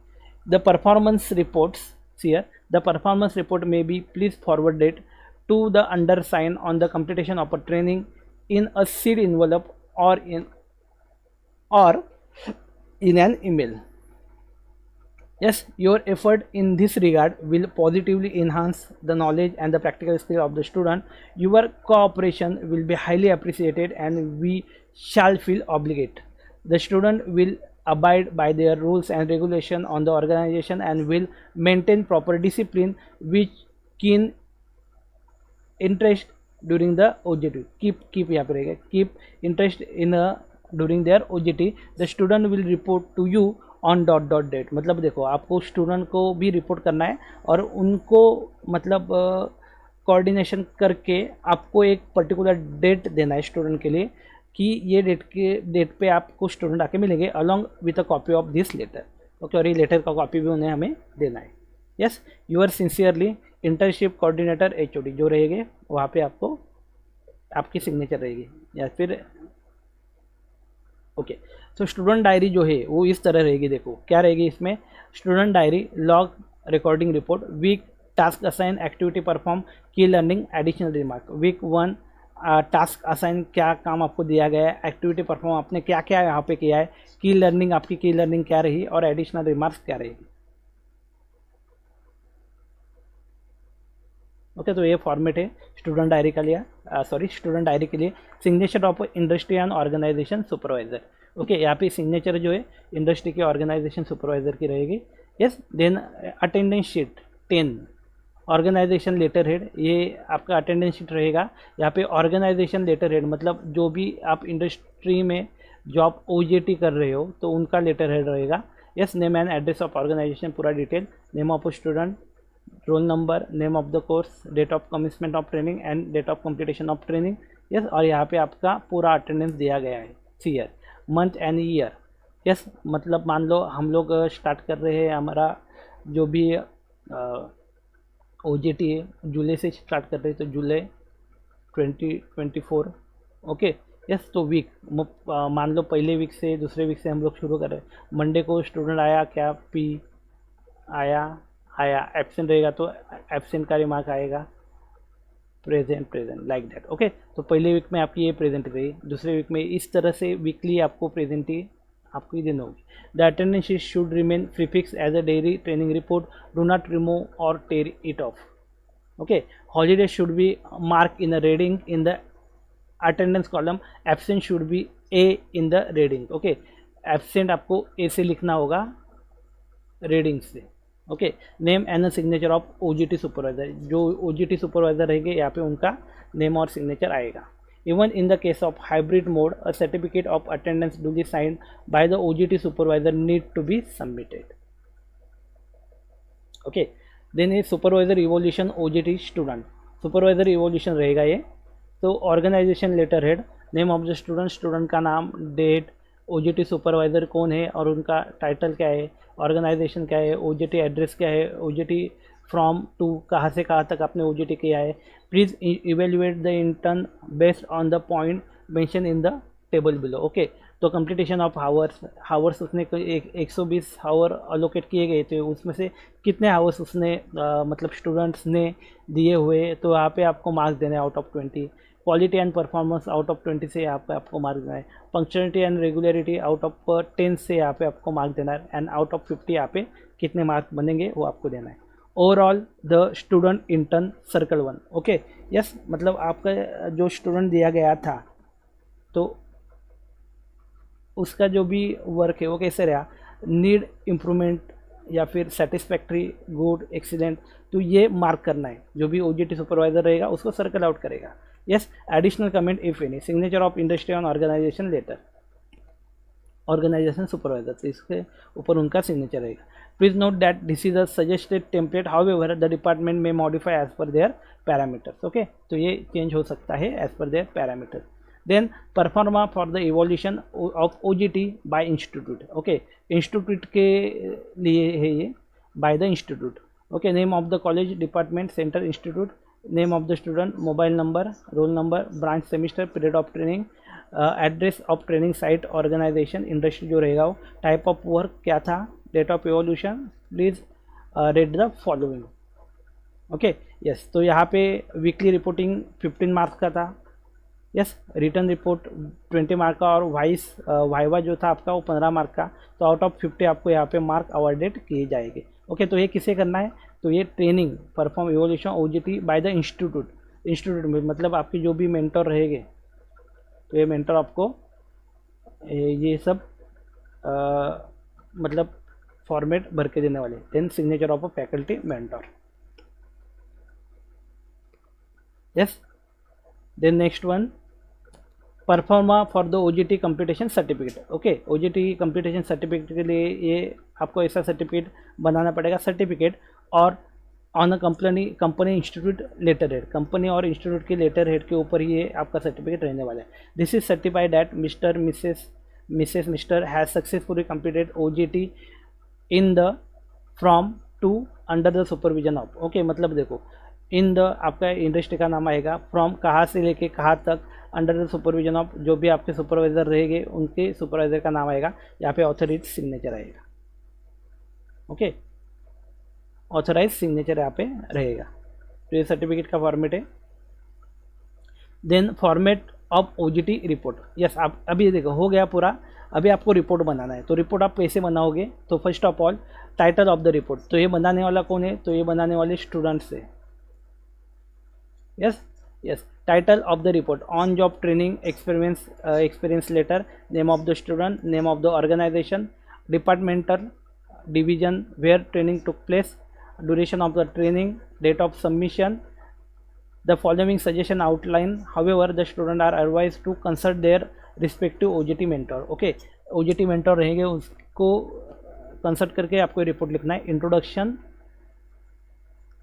The performance reports here, the performance report may be please forwarded to the undersigned on the completion of a training in a sealed envelope or in an email. Yes, your effort in this regard will positively enhance the knowledge and the practical skill of the student. Your cooperation will be highly appreciated and we shall feel obligated. The student will abide by their rules and regulation on the organization and will maintain proper discipline with keen interest during the OJT. Keep यहाँ पे रहेगा, keep interest in during their OJT. The student will report to you on date. मतलब देखो आपको student को भी report करना है और उनको मतलब कोऑर्डिनेशन करके आपको एक पर्टिकुलर डेट देना है स्टूडेंट के लिए कि ये डेट पे आपको स्टूडेंट आके मिलेंगे along with a copy of this letter. Okay, और ये लेटर का कॉपी भी उन्हें हमें देना है। Yes, yours sincerely internship coordinator HOD जो रहेंगे वहाँ पे आपको आपकी सिग्नेचर रहेगी या फिर ओके। तो स्टूडेंट डायरी जो है वो इस तरह रहेगी, देखो क्या रहेगी इसमें, student diary, log, recording report, week, task assign, activity perform, key learning, additional remark, week 1 task assign, क्या काम आपको दिया गया है, एक्टिविटी परफॉर्म आपने क्या क्या यहाँ पे किया है, की लर्निंग, आपकी की लर्निंग क्या रही और एडिशनल रिमार्क्स क्या रहेगी। ओके, तो ये फॉर्मेट है स्टूडेंट डायरी का लिया, स्टूडेंट डायरी के लिए। Signature of industry and organisation supervisor. Okay, यहाँ पे सिग्नेचर जो है इंडस्ट्री के ऑर्गेनाइजेशन सुपरवाइजर की रहेगी। Yes, then attendance sheet 10, organisation letter head, ये आपका अटेंडेंस शीट रहेगा। यहाँ पे ऑर्गेनाइजेशन लेटर हेड मतलब जो भी आप इंडस्ट्री में जॉब OJT कर रहे हो तो उनका लेटर हेड रहेगा। Yes, name and address of organisation, पूरा detail, name of student, roll number, name of the course, date of commitment of training and date of completion of training. Yes, और यहाँ पे आपका पूरा अटेंडेंस दिया गया है, year, month and year. Yes, मतलब मान लो हम लोग स्टार्ट कर रहे हैं, हमारा जो भी OJT है जुलाई से स्टार्ट कर रहे हैं, तो जुलाई 2024। ओके, यस, तो वीक मान लो पहले वीक से दूसरे वीक से हम लोग शुरू कर रहे हैं। मंडे को स्टूडेंट आया क्या, P आया, एब्सेंट रहेगा तो एब्सेंट का रिमार्क आएगा, प्रेजेंट लाइक दैट। ओके, तो पहले वीक में आपकी ये प्रेजेंट रही, दूसरे वीक में इस तरह से वीकली आपको प्रेजेंट ही आपको ही देना होगी। The attendance sheet should remain prefix as a diary training report, do not remove or tear it off. Okay, holiday should be mark in the reading in the attendance column, absent should be A in the reading. Okay, absent आपको A से लिखना होगा reading से। Okay, name and signature of OJT supervisor, जो OJT supervisor रहेंगे यहाँ पे उनका नेम और सिग्नेचर आएगा। Even in the case of hybrid mode, a certificate of attendance duly signed by the OJT supervisor need to be submitted. Okay, then ये supervisor evolution OJT student, supervisor evolution रहेगा ये। तो organisation letter head, name of the student, student का नाम, date, OJT supervisor कौन है और उनका टाइटल क्या है, ऑर्गेनाइजेशन क्या है, OJT एड्रेस क्या है, OJT फ्रॉम टू कहाँ से कहाँ तक आपने OJT किया है। Please evaluate the intern based on the point mention in the table below. Okay, तो कंप्लीटेशन ऑफ हावर्स उसने 120 हावर अलोकेट किए गए थे, उसमें से कितने हावर्स उसने मतलब स्टूडेंट्स ने दिए हुए, तो यहाँ पे आपको मार्क्स देने out of 20। Quality and performance out of 20 से यहाँ पे आपको मार्क्स देना है। Punctuality and regularity out of 10 से यहाँ पे आपको मार्क्स देना है। एंड आउट ऑफ 50 यहाँ पे कितने मार्क्स बनेंगे वो आपको देना है। Overall the student intern circle 1। Okay, yes, मतलब आपका जो स्टूडेंट दिया गया था तो उसका जो भी वर्क है वो कैसे रहा, नीड इम्प्रूवमेंट या फिर सेटिस्फैक्ट्री, गुड, एक्सीलेंट, तो ये मार्क करना है। जो भी OJT सुपरवाइजर रहेगा उसको सर्कल आउट करेगा। Yes, additional comment if any, signature of industry on organisation letter, organisation supervisor, तो इसके ऊपर उनका सिग्नेचर रहेगा। Please note that this is a suggested template, however the department may modify as per their parameters. Okay, तो ये change हो सकता है as per their parameters. Then proforma for the evolution of OJT by institute. Okay, institute के लिए है ये, by the institute. Okay, name of the college, department, centre, institute, name of the student, mobile number, roll number, branch, semester, period of training, address of training site, organisation, industry जो रहेगा वो, type of work क्या था, date of evaluation, please read the following. Okay, yes, तो यहाँ पे weekly reporting 15 marks का था। यस, रिटर्न रिपोर्ट 20 मार्क का और वाइवा जो था आपका वो 15 मार्क का। तो आउट ऑफ 50 आपको यहाँ पे मार्क अवॉर्डेड किए जाएंगे। ओके, तो ये किसे करना है, तो ये training perform evolution OJT by the institute में, मतलब आपके जो भी मेंटर रहेंगे तो ये मेंटर आपको ये सब मतलब फॉर्मेट भर के देने वाले। Then signature of a faculty mentor. Yes, then next one, proforma for the OJT completion certificate. Okay, OJT completion certificate के लिए ये आपको ऐसा सर्टिफिकेट बनाना पड़ेगा, सर्टिफिकेट और on a company institute letter head, company और इंस्टीट्यूट के लेटर हेड के ऊपर ये आपका सर्टिफिकेट रहने वाला है। This is certified that mister has successfully completed OJT in the from to under the supervision of. Okay, मतलब देखो इन द आपका इंडस्ट्री का नाम आएगा, फ्रॉम कहाँ से लेके कहाँ तक, अंडर द सुपरविजन ऑफ जो भी आपके सुपरवाइजर रहेंगे उनके सुपरवाइजर का नाम आएगा, यहाँ पे ऑथराइज सिग्नेचर आएगा। ओके, ऑथराइज सिग्नेचर यहाँ पे रहेगा। तो ये सर्टिफिकेट का फॉर्मेट है। Then format of OJT report. Yes, आप अभी देखो हो गया पूरा। अभी आपको रिपोर्ट बनाना है, तो रिपोर्ट आप कैसे बनाओगे? तो first of all title of the report, तो ये बनाने वाला कौन है? तो ये बनाने वाले स्टूडेंट्स है। Yes yes, title of the report, on job training experience letter, name of the student, name of the organisation, departmental division where training took place, duration of the training, date of submission, the following suggestion outline, however the student are advised to consult their respective OJT mentor। Okay, OJT mentor रहेंगे, उसको consult करके आपको report लिखना है। Introduction,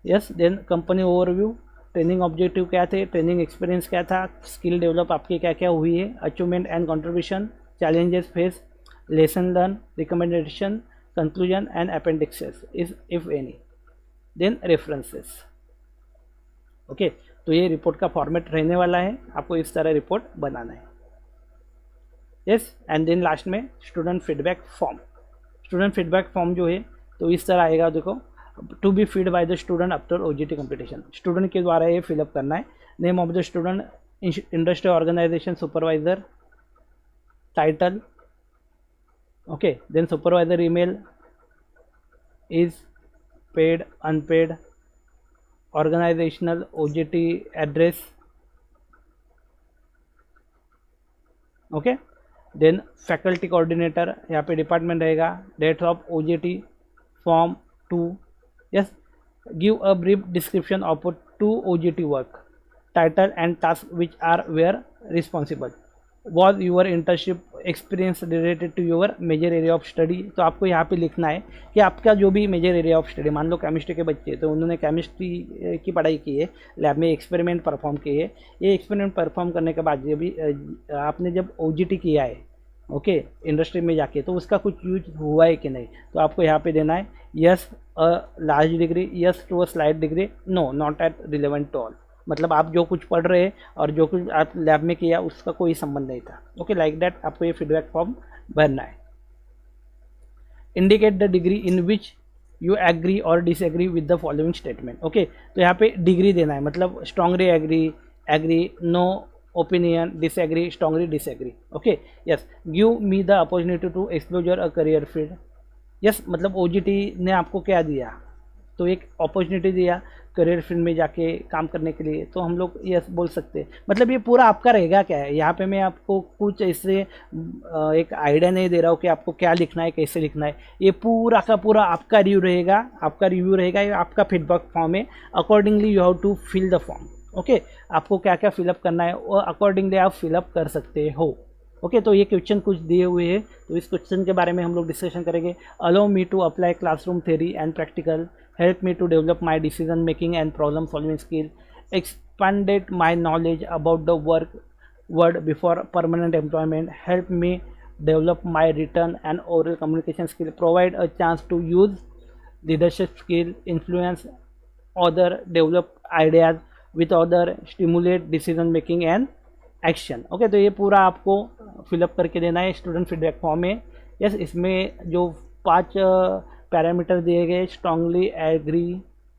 yes, then company overview, training objective क्या थे, training experience क्या था, स्किल डेवलप आपकी क्या क्या हुई है, achievement and contribution, challenges face, lesson learn, recommendation, conclusion and appendices if any, then references. Okay, तो ये रिपोर्ट का फॉर्मेट रहने वाला है, आपको इस तरह रिपोर्ट बनाना है। यस, एंड देन लास्ट में student feedback form. Student feedback form जो है तो इस तरह आएगा, देखो, to be feed by the student after OJT competition. Student के द्वारा ये फिलअप करना है। Name of the student, industry organisation supervisor, title, okay, then supervisor email, is paid unpaid, organisational OJT address, okay, then faculty coordinator, यहाँ पे department रहेगा, date of OJT, form 2, yes, give a brief description of 2 OJT work, title and task which are were responsible, was your internship experience related to your major area of study. तो आपको यहाँ पे लिखना है कि आपका जो भी मेजर एरिया ऑफ स्टडी, मान लो केमिस्ट्री के बच्चे तो उन्होंने केमिस्ट्री की पढ़ाई की है, लैब में एक्सपेरिमेंट परफॉर्म किए है, ये एक्सपेरिमेंट परफॉर्म करने के बाद ये भी आपने जब OJT किया है, ओके, इंडस्ट्री में जाके, तो उसका कुछ यूज हुआ है कि नहीं, तो आपको यहाँ पे देना है yes a large degree, yes to a slight degree, no not at relevant to all. मतलब आप जो कुछ पढ़ रहे हैं और जो कुछ आप लैब में किया उसका कोई संबंध नहीं था। ओके, लाइक दैट आपको ये फीडबैक फॉर्म भरना है। Indicate the degree in which you agree or disagree with the following statement. Okay, तो यहाँ पे डिग्री देना है, मतलब strongly agree, agree, no opinion, disagree, strongly disagree. Okay, yes, give me the opportunity to explore a career field. Yes, मतलब OJT ने आपको क्या दिया, तो एक अपॉर्चुनिटी दिया करियर फील्ड में जाके काम करने के लिए, तो हम लोग यस बोल सकते हैं। मतलब ये पूरा आपका रहेगा क्या है, यहाँ पे मैं आपको कुछ ऐसे एक आइडिया नहीं दे रहा हूँ कि आपको क्या लिखना है, कैसे लिखना है। ये पूरा का पूरा आपका रिव्यू रहेगा, ये आपका फीडबैक फॉर्म है। Accordingly you have to fill the form. Okay, आपको क्या क्या फिलअप करना है वो अकॉर्डिंगली आप फिलअप कर सकते हो। ओके, तो ये क्वेश्चन कुछ दिए हुए हैं, तो इस क्वेश्चन के बारे में हम लोग डिस्कशन करेंगे। Allow me to apply classroom theory and practical, help me to develop my decision making and problem solving skill, expanded my knowledge about the world before permanent employment, help me develop my written and oral communication skill, provide a chance to use leadership skill, influence other, develop ideas with other, stimulate decision making and action। Okay, तो ये पूरा आपको fill up करके देना है student feedback form में। Yes, इसमें जो 5 पैरामीटर दिए गए, strongly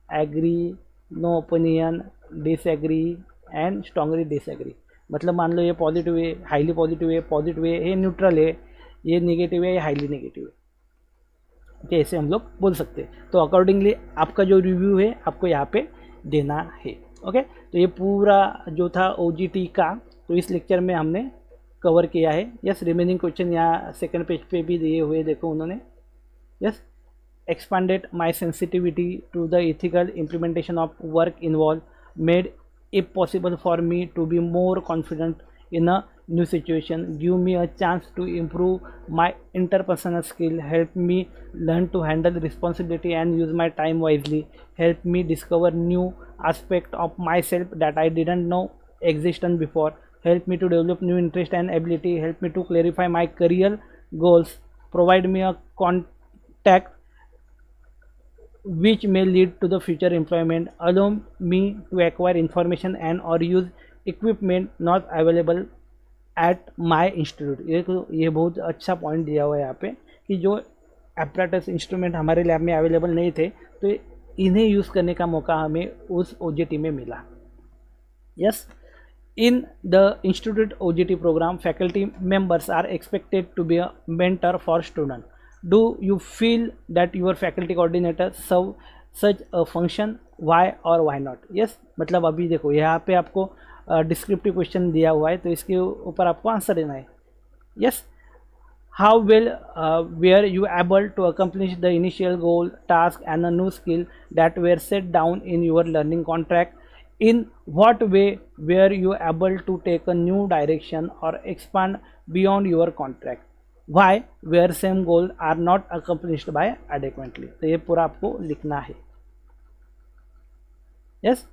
agree, no opinion, disagree and strongly disagree. मतलब मान लो ये पॉजिटिव है, हाईली पॉजिटिव है, ये न्यूट्रल है, ये नेगेटिव है, ये हाईली नेगेटिव है। ओके, ऐसे हम लोग बोल सकते हैं। तो अकॉर्डिंगली आपका जो रिव्यू है आपको यहाँ पे देना है। ओके, तो ये पूरा जो था OJT का, तो इस लेक्चर में हमने कवर किया है। यस, रिमेनिंग क्वेश्चन यहाँ सेकंड पेज पे भी दिए हुए, देखो उन्होंने। Yes, expanded my sensitivity to the ethical implementation of work involved, made it possible for me to be more confident in a new situation, give me a chance to improve my interpersonal skill, help me learn to handle responsibility and use my time wisely, help me discover new aspect of myself that I didn't know existed before, help me to develop new interest and ability, help me to clarify my career goals, provide me a contact which may lead to the future employment, allow me to acquire information and or use equipment not available at my institute। ये बहुत अच्छा point दिया हुआ है यहाँ पे कि जो एपरेटस इंस्ट्रूमेंट हमारे लैब में अवेलेबल नहीं थे, तो इन्हें यूज़ करने का मौका हमें उस OJT में मिला। Yes, In the institute OJT program, faculty members are expected to be a mentor for student. Do you feel that your faculty coordinator serve such a function? Why or why not? Yes, मतलब अभी देखो यहाँ पे आपको descriptive question दिया हुआ है, तो इसके ऊपर आपको आंसर देना है. Yes, how well were you able to accomplish the initial goal, task and a new skill that were set down in your learning contract? In what way were you able to take a new direction or expand beyond your contract? Why where same goal are not accomplished by adequately? तो ये पूरा आपको लिखना है. Yes,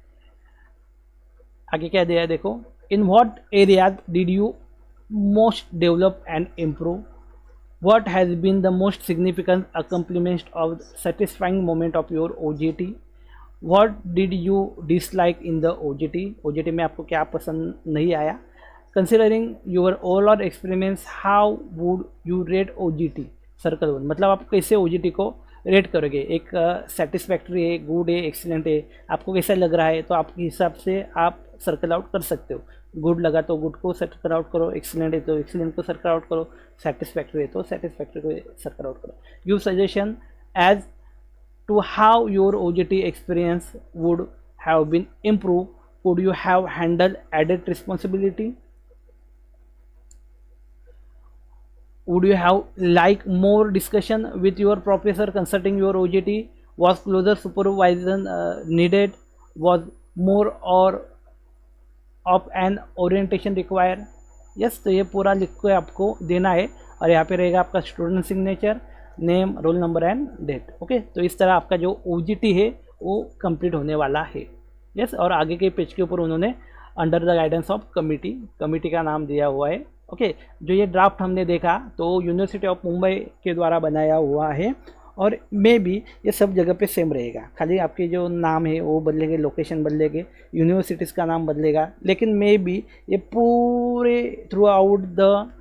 आगे क्या दिया है देखो. In what areas did you most develop and improve? What has been the most significant accomplishment of satisfying moment of your OJT? What did you dislike in the OJT? OJT में आपको क्या पसंद नहीं आया? Considering your overall experience, how would you rate OJT? Circle 1, मतलब आप कैसे OJT को रेट करोगे? एक सेटिस्फैक्ट्री है, गुड है, एक्सीलेंट है, आपको कैसा लग रहा है? तो आपके हिसाब से आप सर्कल आउट कर सकते हो. गुड लगा तो गुड को सर्कल आउट करो, एक्सीलेंट है तो एक्सीलेंट को सर्कल आउट करो, सेटिस्फैक्ट्री है तो सेटिस्फैक्ट्री को सर्कल आउट करो. Give suggestion as to how your OJT experience would have been improved. Could you have handled added responsibility? Would you have like more discussion with your professor concerning your OJT? Was closer supervision needed? Was more or of an orientation required? Yes, तो ये पूरा लिख के आपको देना है, और यहाँ पे रहेगा आपका student signature, name, roll number and date. Okay, तो इस तरह आपका जो OJT है वो कंप्लीट होने वाला है. यस, और आगे के पेज के ऊपर उन्होंने under the guidance of committee का नाम दिया हुआ है. ओके, जो ये ड्राफ्ट हमने देखा तो यूनिवर्सिटी ऑफ मुंबई के द्वारा बनाया हुआ है, और मे बी ये सब जगह पे सेम रहेगा. खाली आपके जो नाम है वो बदलेंगे, लोकेशन बदलेंगे, यूनिवर्सिटीज़ का नाम बदलेगा, लेकिन मे बी ये पूरे थ्रू आउट द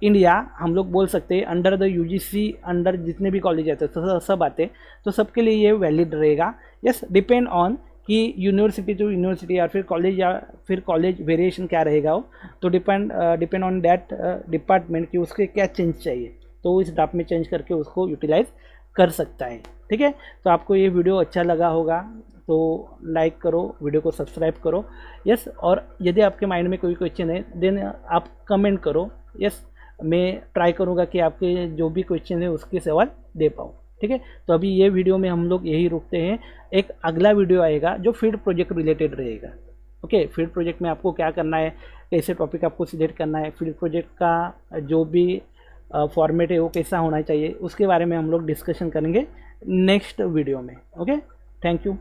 इंडिया हम लोग बोल सकते हैं अंडर द UGC, अंडर जितने भी कॉलेज आते हैं तो सब आते हैं, तो सबके लिए ये वैलिड रहेगा. यस, डिपेंड ऑन कि यूनिवर्सिटी टू यूनिवर्सिटी या फिर कॉलेज वेरिएशन क्या रहेगा वो, तो डिपेंड ऑन दैट डिपार्टमेंट कि उसके क्या चेंज चाहिए, तो इस ड्राफ्ट में चेंज करके उसको यूटिलाइज कर सकता है. ठीक है, तो आपको ये वीडियो अच्छा लगा होगा तो लाइक करो, वीडियो को सब्सक्राइब करो. यस, और यदि आपके माइंड में कोई क्वेश्चन है देन आप कमेंट करो. यस, मैं ट्राई करूँगा कि आपके जो भी क्वेश्चन है उसके सवाल दे पाऊँ. ठीक है, तो अभी ये वीडियो में हम लोग यही रुकते हैं. एक अगला वीडियो आएगा जो फील्ड प्रोजेक्ट रिलेटेड रहेगा. ओके, फील्ड प्रोजेक्ट में आपको क्या करना है, कैसे टॉपिक आपको सिलेक्ट करना है, फील्ड प्रोजेक्ट का जो भी फॉर्मेट है वो कैसा होना चाहिए, उसके बारे में हम लोग डिस्कशन करेंगे नेक्स्ट वीडियो में. Okay, thank you.